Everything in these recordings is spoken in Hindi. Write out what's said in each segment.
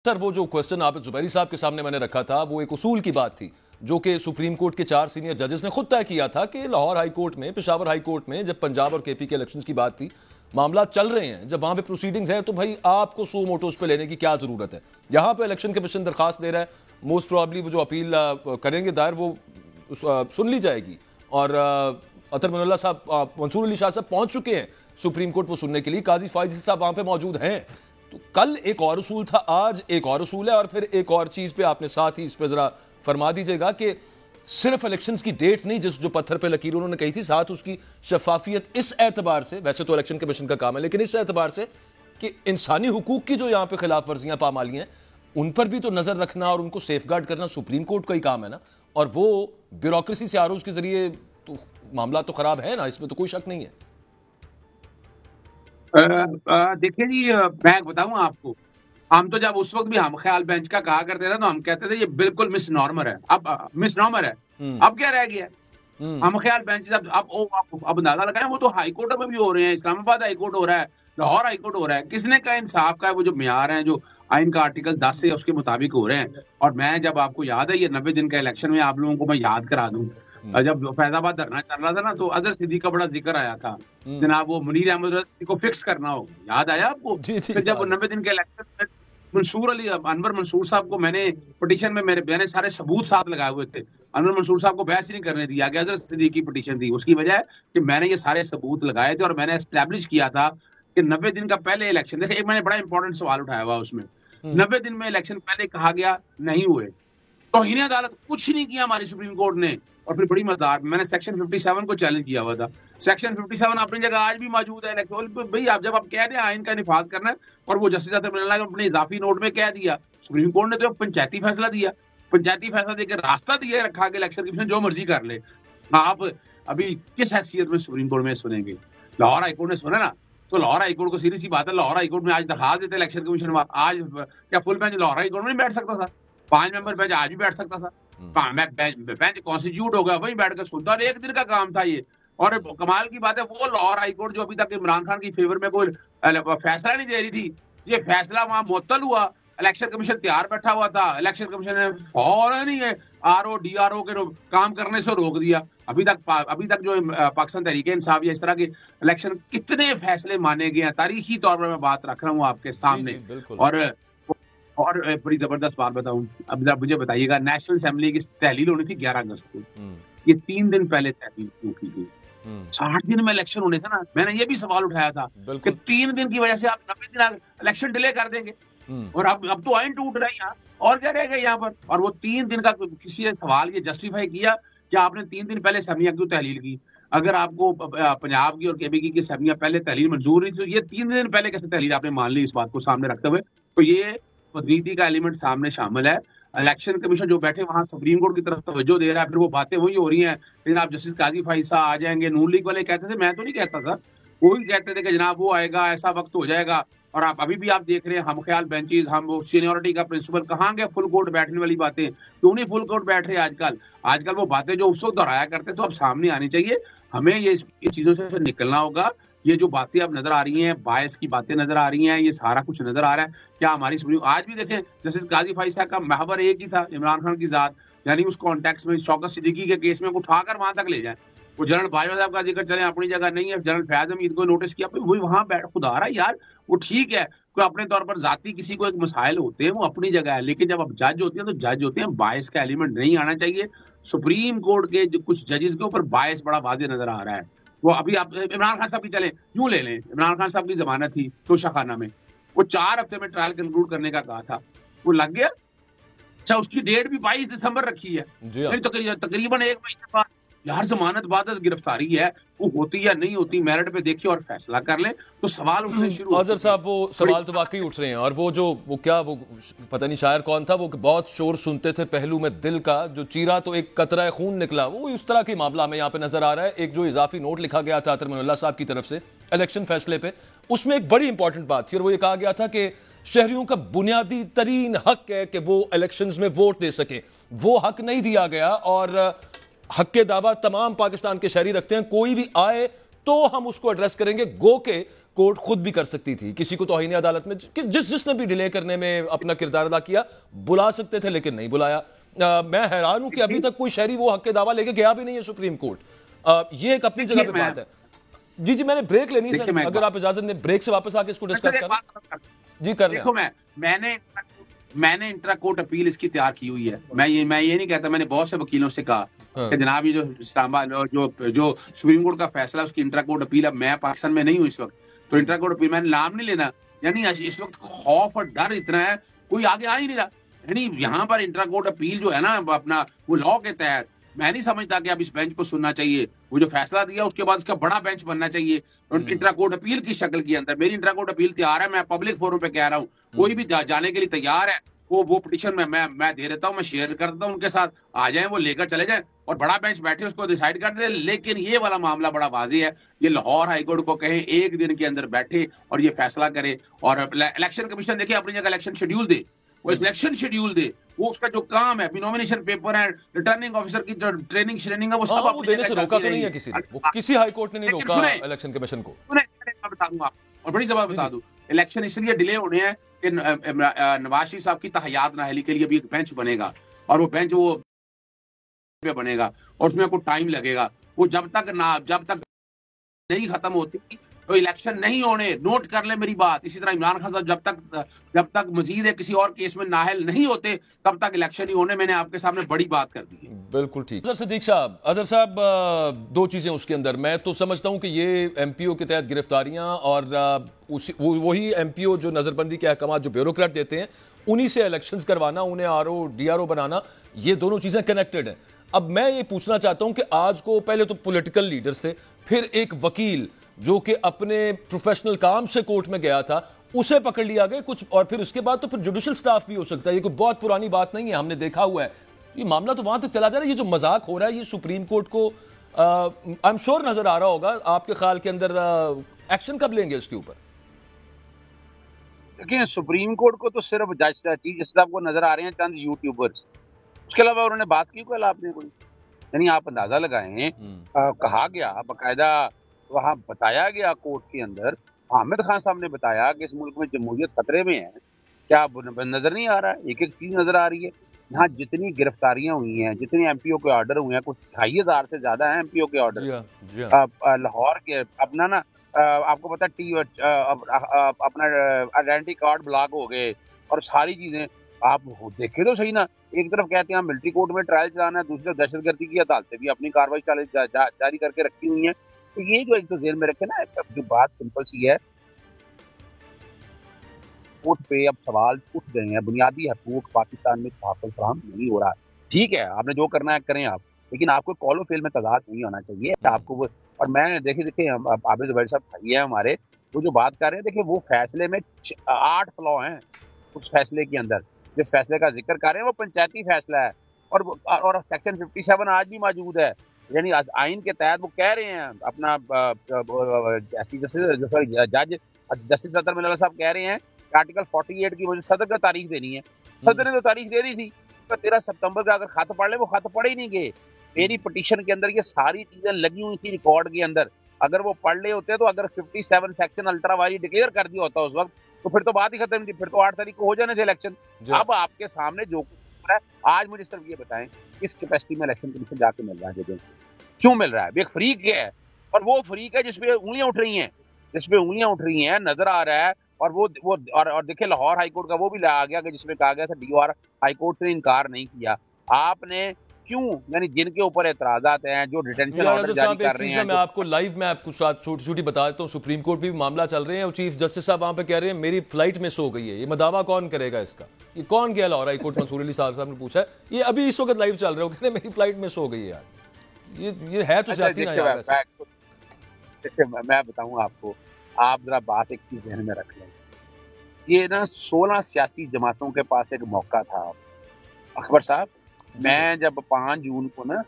सर वो जो क्वेश्चन आपने जुबैरी साहब के सामने मैंने रखा था वो एक उसूल की बात थी जो कि सुप्रीम कोर्ट के 4 सीनियर जजेस ने खुद तय किया था कि लाहौर हाई कोर्ट में, पेशावर हाई कोर्ट में जब पंजाब और केपी के इलेक्शंस की बात थी, मामला चल रहे हैं, जब वहां पे प्रोसीडिंग्स है तो भाई आपको सू मोटोस पे लेने की क्या जरूरत है। यहां पे इलेक्शन कमीशन दरखास्त दे रहा है, मोस्ट प्रोबेबली वो जो अपील करेंगे दायर वो सुन ली जाएगी और अतर मनोल्ला साहब, मंसूर अली शाह साहब पहुंच चुके हैं सुप्रीम कोर्ट वो सुनने के लिए, काजी फाइज साहब वहां पे मौजूद हैं। तो कल एक और उसूल था, आज एक और उसूल है और फिर एक और चीज पे आपने साथ ही इस पे जरा फरमा दीजिएगा कि सिर्फ इलेक्शंस की डेट नहीं जिस जो पत्थर पे लकीर उन्होंने कही थी, साथ उसकी शफाफियत इस एतबार से, वैसे तो इलेक्शन कमीशन का काम है, लेकिन इस एतबार से कि इंसानी हुकूक की जो यहां पे खिलाफ वर्जियां पामाली हैं उन पर भी तो नजर रखना और उनको सेफगार्ड करना सुप्रीम कोर्ट का ही काम है ना। और वो ब्यूरोक्रेसी से आरोज के जरिए तो मामला तो खराब है ना, इसमें तो कोई शक नहीं है। देखिए जी, मैं बताऊं आपको, हम तो जब उस वक्त भी हम ख्याल बेंच का कहा करते थे तो हम कहते थे ये बिल्कुल मिस नॉर्मर है। अब मिस नॉर्मर है, अब क्या रह गया? हम ख्याल बेंच अब अंदाजा लगाएं, वो तो हाई कोर्ट में भी हो रहे हैं, इस्लामाबाद हाई कोर्ट हो रहा है, लाहौर हाई कोर्ट हो रहा है। किसने का इंसाफ का वो जो म्यार है, जो आइन का आर्टिकल 10 है उसके मुताबिक हो रहे हैं। और मैं, जब आपको याद है ये 90 दिन का इलेक्शन में, आप लोगों को मैं याद करा दूं, जब फैजाबाद धरना चल रहा था ना तो अजहर सिद्दीकी का बड़ा जिक्र आया था, जनाब वो मुनीर अहमद को फिक्स करना हो, याद आया आपको? फिर जब वो 90 दिन के इलेक्शन में मंसूर अली अनवर मंसूर साहब को मैंने पिटीशन में मैंने सारे सबूत साथ लगाए हुए थे, अनवर मंसूर साहब को बहस ही नहीं करने दिया गया, अजहर सिद्दीकी की पिटीशन थी। उसकी वजह है कि मैंने ये सारे सबूत लगाए थे और मैंने एस्टैब्लिश किया था कि 90 दिन का पहले इलेक्शन, देखिए एक मैंने बड़ा इंपॉर्टेंट सवाल उठाया हुआ उसमें, 90 दिन में इलेक्शन पहले कहा गया नहीं हुए, तौहीन अदालत कुछ नहीं किया हमारी सुप्रीम कोर्ट ने। और फिर बड़ी मजेदार, मैंने सेक्शन 57 को चैलेंज किया हुआ था। सेक्शन 57 अपनी जगह आज भी मौजूद है। भाई आप जब आप कह रहे हैं आइन का निफाज करना है, और वो जस्टिस अतर मनोल्लाह ने अपने इजाफी नोट में कह दिया, सुप्रीम कोर्ट ने तो पंचायती फैसला दिया, पंचायती फैसला देकर रास्ता दिया, रखा कि इलेक्शन कमीशन जो मर्जी कर ले। आप अभी किस हैसियत में सुप्रीम कोर्ट में सुनेंगे? लाहौर हाईकोर्ट ने सुना ना, तो लाहौर हाईकोर्ट को सीधी सी बात है, लाहौर हाईकोर्ट में आज दरखास्त देते इलेक्शन कमीशन, आज क्या फुल बेंच लाहौर हाईकोर्ट में नहीं बैठ सकता था? 5 मेंबर बेंच आज भी बैठ सकता था, बेंच कॉन्स्टिट्यूट होगा, वही बैठ कर सुनता, और एक दिन का काम था ये। और कमाल की बात है, वो लाहौर हाईकोर्ट जो अभी तक इमरान खान की फेवर में कोई फैसला नहीं दे रही थी, ये फैसला वहां मुअत्तल हुआ। इलेक्शन कमीशन तैयार बैठा हुआ था, इलेक्शन कमीशन ने फौरन ही आरओ डीआरओ के काम करने से रोक दिया। अभी तक जो पाकिस्तान तहरीक इंसाफ या इस तरह के इलेक्शन कितने फैसले माने गए हैं, तारीखी तौर पर मैं बात रख रहा हूँ आपके सामने। और बड़ी जबरदस्त बात बताऊं, अब मुझे बताइएगा, नेशनल असेंबली की तहलील होनी थी 11 अगस्त को, ये 3 दिन पहले तहलील क्यों की गई? 60 दिन में इलेक्शन होने थे ना। मैंने ये भी सवाल उठाया था कि 3 दिन की वजह से आप 90 दिन इलेक्शन डिले कर देंगे, और अब तो आइन टूट रहा है यहाँ, और क्या रह गया यहाँ पर? और वो 3 दिन का किसी ने सवाल ये जस्टिफाई किया कि आपने 3 दिन पहले असेंबलियां क्यों तहलील की? अगर आपको पंजाब की और केपी की असेंबलियां पहले तहलील मंजूर नहीं थी, तो ये 3 दिन पहले कैसे तहलील आपने मान ली? इस बात को सामने रखते हुए तो ये नीति का एलिमेंट सामने शामिल है। इलेक्शन कमीशन जो बैठे वहां सुप्रीम कोर्ट की तरफ तवज्जो दे रहा है, फिर वो बातें वही हो रही हैं। लेकिन आप जस्टिस काजी फाइसा आ जाएंगे, नून लीग वाले कहते थे, मैं तो नहीं कहता था, वो भी कहते थे कि जनाब वो आएगा, ऐसा वक्त हो जाएगा। और आप अभी भी आप देख रहे हैं हम ख्याल बेंचेस, हम वो सीनियोरिटी का प्रिंसिपल, कहाँ गए फुल कोर्ट बैठने वाली बातें? क्यों नहीं फुल कोर्ट बैठ रहे आजकल वो बातें जो उस वक्त दोहराया करते तो अब सामने आनी चाहिए। हमें ये चीजों से निकलना होगा। ये जो बातें अब नजर आ रही हैं, बायस की बातें नजर आ रही हैं, ये सारा कुछ नजर आ रहा है। क्या हमारी आज भी देखें, जैसे काजी फाइसा का महवर एक ही था, इमरान खान की जात, यानी उस कॉन्टेक्स्ट में शौकत सिद्दीकी के केस में उठाकर वहां तक ले जाए। वो जनरल बाजवा साहब का जिक्र चले अपनी जगह नहीं है, जनरल फैज हमीद को नोटिस किया, वही वहां बैठ, खुदा रहा यार, वो ठीक है, कोई अपने तौर पर जाती किसी को एक मसाइल होते हैं वो अपनी जगह है, लेकिन जब अब जज होते हैं तो जज होते हैं, बायस का एलिमेंट नहीं आना चाहिए। सुप्रीम कोर्ट के जो कुछ जजेस के ऊपर बायस बड़ा वाज़ेह नजर आ रहा है। वो अभी आप इमरान खान साहब की चले यूं ले लें, इमरान खान साहब की जमानत थी तोशाखाना में, वो 4 हफ्ते में ट्रायल कंक्लूड करने का कहा था, वो लग गया। अच्छा, उसकी डेट भी 22 दिसंबर रखी है, तकरीबन 1 महीने बाद। यार जमानत बाद गिरफ्तारी है, वो होती या नहीं होती, मेरिट पे देखिए और फैसला कर ले, तो सवाल उठने शुरू। आजर साहब, वो सवाल तो वाकई उठ रहे हैं। और वो पता नहीं शायर कौन था, वो बहुत शोर सुनते थे पहलू में दिल का, जो चीरा तो एक कतरा खून निकला, वो उस तरह की मामला में यहाँ पे नजर आ रहा है। एक जो इजाफी नोट लिखा गया था अतर मनोल्लाह साहब की तरफ से इलेक्शन फैसले पे, उसमें एक बड़ी इंपॉर्टेंट बात थी, और वो ये कहा गया था कि शहरियों का बुनियादी तरीन हक है कि वो इलेक्शंस में वोट दे सके। वो हक नहीं दिया गया, और हक के दावा तमाम पाकिस्तान के शहरी रखते हैं, कोई भी आए तो हम उसको एड्रेस करेंगे, गो के कोर्ट खुद भी कर सकती थी, किसी को तौहीन अदालत में जिसने भी डिले करने में अपना किरदार अदा किया बुला सकते थे, लेकिन नहीं बुलाया। मैं हैरान हूं कि अभी तक कोई शहरी वो हक दावा लेके गया भी नहीं है सुप्रीम कोर्ट। ये एक अपनी जगह पे बात है। जी जी, मैंने ब्रेक लेनी है सर, अगर आप इजाजत दें ब्रेक से वापस आके इसको डिस्कस करें। जी कर देखो, मैंने इंट्रा कोर्ट अपील इसकी तैयार की हुई है। मैं ये नहीं कहता, मैंने बहुत से वकीलों से कहा कि जनाब ये जो इस्लामाबाद जो सुप्रीम कोर्ट का फैसला है उसकी इंट्रा कोर्ट अपील, अब मैं पाकिस्तान में नहीं हूँ इस वक्त, तो इंट्रा कोर्ट अपील मैंने नाम नहीं लेना, यानी इस वक्त खौफ और डर इतना है कोई आगे आ ही नहीं रहा। यानी यहाँ पर इंट्रा कोर्ट अपील जो है ना अपना वो लॉ के तहत, मैं नहीं समझता कि अब इस बेंच को सुनना चाहिए। वो जो फैसला दिया उसके बाद उसका बड़ा बेंच बनना चाहिए इंट्रा कोर्ट अपील की शक्ल के अंदर। मेरी इंट्रा कोर्ट अपील तैयार है, मैं पब्लिक फोरम पे कह रहा हूँ, कोई भी जाने के लिए तैयार है वो पिटीशन मैं दे देता हूँ, मैं शेयर कर देता हूँ उनके साथ, आ जाए वो लेकर चले जाए और बड़ा बेंच बैठे उसको डिसाइड कर दे। लेकिन ये वाला मामला बड़ा वाजी है, ये लाहौर हाईकोर्ट को कहें एक दिन के अंदर बैठे और ये फैसला करे। और इलेक्शन कमीशन देखिए अपनी जगह इलेक्शन शेड्यूल दे, वो इलेक्शन शेड्यूल दे, वो उसका जो काम है नॉमिनेशन पेपर है, रिटर्निंग ऑफिसर की जो ट्रेनिंग श्रेनिंग है वो सब अपनी जगह रोका तो नहीं है किसी ने, किसी हाई कोर्ट ने नहीं रोका इलेक्शन कमीशन को। सुने बता दूं आप, और बड़ी जबान बता दूं, इलेक्शन इसलिए डिले होने हैं कि नवाज शरीफ साहब की तहयात नाहली के लिए भी एक बेंच बनेगा और वो बेंच वो बनेगा और उसमें आपको टाइम लगेगा। वो जब तक नहीं खत्म होती तो इलेक्शन नहीं होने। नोट कर ले मेरी बात। इसी तरह इमरान खान साहब जब तक मजीद है किसी और केस में नाहल नहीं होते तब तक इलेक्शन नहीं होने। मैंने आपके सामने बड़ी बात कर दी है। बिल्कुल ठीक। अजहर साहब दो चीजें उसके अंदर, मैं तो समझता हूं कि ये एमपीओ के तहत गिरफ्तारियां और वही एमपीओ जो नजरबंदी के अहकाम जो ब्यूरोक्रेट देते हैं उन्हीं से इलेक्शंस करवाना, उन्हें आरओ डीआरओ बनाना, ये दोनों चीजें कनेक्टेड हैं। अब मैं ये पूछना चाहता हूं कि आज को पहले तो पॉलिटिकल लीडर्स थे, फिर एक वकील जो कि अपने प्रोफेशनल काम से कोर्ट में गया था उसे पकड़ लिया गया कुछ, और फिर उसके बाद तो फिर जुडिशियल स्टाफ भी हो सकता है। ये कोई बहुत पुरानी बात नहीं है, हमने देखा हुआ है। ये मामला तो वहां तक चला जा रहा है। ये जो मजाक हो रहा है ये सुप्रीम कोर्ट को आई एम श्योर नजर आ रहा होगा। आपके ख्याल के अंदर एक्शन कब लेंगे इसके ऊपर? देखिए, सुप्रीम कोर्ट को तो सिर्फ जज साहब को नजर आ रहे हैं चंद यूट्यूबर्स, उसके अलावा उन्होंने बात की कोई आपने कोई, यानी आप अंदाजा लगाएं। कहा गया बाकायदा, वहां बताया गया कोर्ट के अंदर, हामिद खान साहब ने बताया कि इस मुल्क में जमहूरियत खतरे में है। क्या नजर नहीं आ रहा है? एक एक चीज नजर आ रही है। यहाँ जितनी गिरफ्तारियां हुई हैं, जितने एमपीओ के ऑर्डर हुए हैं, कुछ 2500 से ज्यादा है एमपीओ के ऑर्डर। लाहौर के अपना ना आपको पता अपना आइडेंटिटी कार्ड ब्लॉक हो गए और सारी चीजें आप देखे तो सही ना। एक तरफ कहते हैं मिलिट्री कोर्ट में ट्रायल चलाना है, दूसरी तरफ दहशतगर्दी की अदालतें भी अपनी कार्रवाई जारी करके रखी हुई हैं। तो ये जो एक तो जेल में रखे ना, जो बात सिंपल सी है, कोर्ट पे अब सवाल उठ गए हैं। बुनियादी हकूक पाकिस्तान में तहफ़्फ़ुज़ फराहम नहीं हो रहा। ठीक है, आपने जो करना है करें आप, लेकिन आपको कॉलो फेल में तजाद नहीं होना चाहिए आपको वो। और मैं देखिए आबिद ज़ुबैर साहब भाई है हमारे, वो जो बात कर रहे हैं, देखिए वो फैसले में 8 फ्लॉ हैं उस फैसले के अंदर। जिस फैसले का जिक्र कर रहे हैं वो पंचायती फैसला है और सेक्शन 57 आज भी मौजूद है। यानी आइन के तहत वो कह रहे हैं अपना जस्टिस अतर मिल्ला साहब कह रहे हैं आर्टिकल 48 की मुझे सदर का तारीख देनी है। सदर ने तो तारीख दे दी थी, तो 13 सितंबर का अगर खत पढ़ ले, वो खत पढ़े ही नहीं गए। मेरी पिटीशन के अंदर ये सारी चीजें लगी हुई थी रिकॉर्ड के अंदर। अगर वो पढ़ ले होते तो अगर 57 सेक्शन अल्ट्रावायरी डिक्लेयर कर दिया होता उस वक्त, तो फिर तो बात ही खत्म थी, फिर तो 8 तारीख को हो जाने थे इलेक्शन। अब आपके सामने जो कुछ हो रहा है, आज मुझे सिर्फ ये बताएं किस कैपेसिटी में इलेक्शन कमीशन जाके मिल रहा है जजेस, क्यों मिल रहा है? एक फ्रीक है, और वो फ्रीक है जिसपे उंगलियां उठ रही हैं, नजर आ रहा है। और देखिए लाहौर हाईकोर्ट का वो भी आ गया कि जिसमें कहा गया था डीओआर हाईकोर्ट ने इनकार नहीं किया। आपने क्यों, यानी जिनके ऊपर एतराजात हैं, जो डिटेंशन ऑर्डर जारी कर रहे हैं, मैं आपको लाइव में आपको छोटी छोटी बता देता हूँ। सुप्रीम कोर्ट भी मामला चल रहे हैं और चीफ जस्टिस साहब वहां पे कह रहे हैं मेरी फ्लाइट मिस हो गई है। ये मदावा कौन करेगा इसका? ये कौन गया लाहौर हाईकोर्ट? मंसूर अली साहब ने पूछा है, ये अभी इस वक्त लाइव चल रहे हो, कह रहे मेरी फ्लाइट मिस हो गई है यार। ये है तो जाती ना यार। मैं बताऊं आपको, आप जरा बात एक चीज ध्यान में रख लें। ये ना 16 सियासी जमातों के पास एक मौका था। अकबर साहब, मैं जब 5 जून को ना,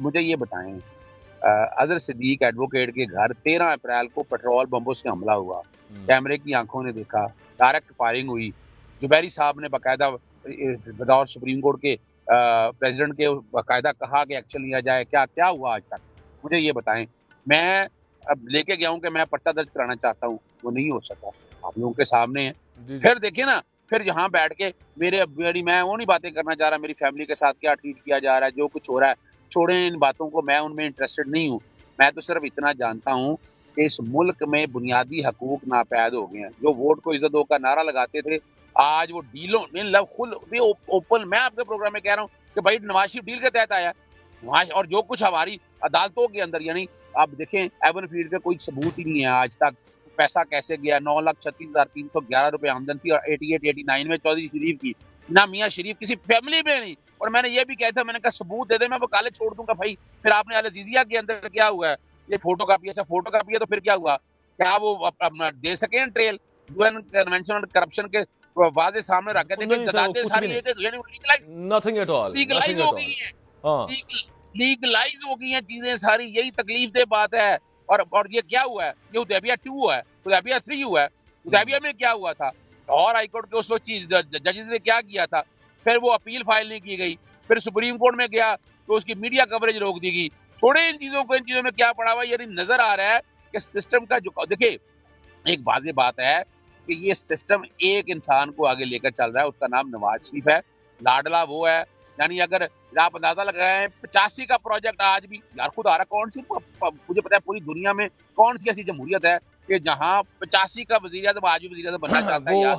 मुझे ये बताएं, अजहर सिद्दीक एडवोकेट के घर 13 अप्रैल को पेट्रोल बम्बों से हमला हुआ, कैमरे की आंखों ने देखा, डायरेक्ट फायरिंग हुई। जुबैरी साहब ने बाकायदा बतौर सुप्रीम कोर्ट के प्रेसिडेंट के बाकायदा कहा कि एक्शन लिया जाए। क्या क्या हुआ आज तक? मुझे ये बताएं। मैं अब लेके गया हूँ कि मैं पर्चा दर्ज कराना चाहता हूँ, वो नहीं हो सका। आप लोगों के सामने है। फिर देखिए ना, फिर यहाँ बैठ के मेरी मैं वो नहीं बातें करना चाह रहा, मेरी फैमिली के साथ क्या ट्रीट किया जा रहा है, जो कुछ हो रहा है, छोड़ें इन बातों को, मैं उनमें इंटरेस्टेड नहीं हूँ। मैं तो सिर्फ इतना जानता हूँ कि इस मुल्क में बुनियादी हकूक नापैद हो गए हैं। जो वोट को इज्जत दो का नारा लगाते थे, आज वो डीलों में खुद ओपन, मैं आपके प्रोग्राम में कह रहा हूँ कि भाई नवाज शरीफ डील के तहत आया नवाज, और जो कुछ हमारी अदालतों के अंदर, यानी आप देखें एवन फील्ड का कोई सबूत ही नहीं है आज तक, पैसा कैसे गया, 9,36,311 रुपए आमदन थी और 88-89 में चौधरी शरीफ की, ना मियाँ शरीफ किसी फैमिली में नहीं। और मैंने ये भी कहा था, मैंने कहा सबूत दे दे, मैं वो काले छोड़ दूंगा भाई। फिर आपने अल अजीजिया के अंदर क्या हुआ है, ये फोटो कापी, अच्छा फोटो कापी है तो फिर क्या हुआ, क्या वो अपना दे सके trail UN convention on corruption के वादे सामने रख के नथिंग एट ऑल, लीगलाइज हो गई है, लीगलाइज हो गई हैं चीजें सारी, यही तकलीफ दे बात है। और ये क्या हुआ है, ये हुदैबिया 2 हुआ है, हुदैबिया 3 हुआ है। हुदैबिया में क्या हुआ था, और हाईकोर्ट के उस वक्त चीज जजेस ने क्या किया था, फिर वो अपील फाइल नहीं की गई, फिर सुप्रीम कोर्ट में गया तो उसकी मीडिया कवरेज रोक दी गई। छोड़े इन चीजों को, इन चीजों में क्या पड़ा हुआ, ये नजर आ रहा है कि सिस्टम का जो, देखिए एक वाज़ेह बात है कि ये सिस्टम एक इंसान को आगे लेकर चल रहा है, उसका नाम नवाज शरीफ है, लाडला वो है। यानी अगर आप अंदाजा लगाएं 85 का प्रोजेक्ट आज भी यार खुद आ रहा, कौन सी, मुझे पता है पूरी दुनिया में कौन सी ऐसी जमहूरियत है कि जहां 85 का वजीर आज़म आज भी वजीर आज़म बनना चाहता है यार।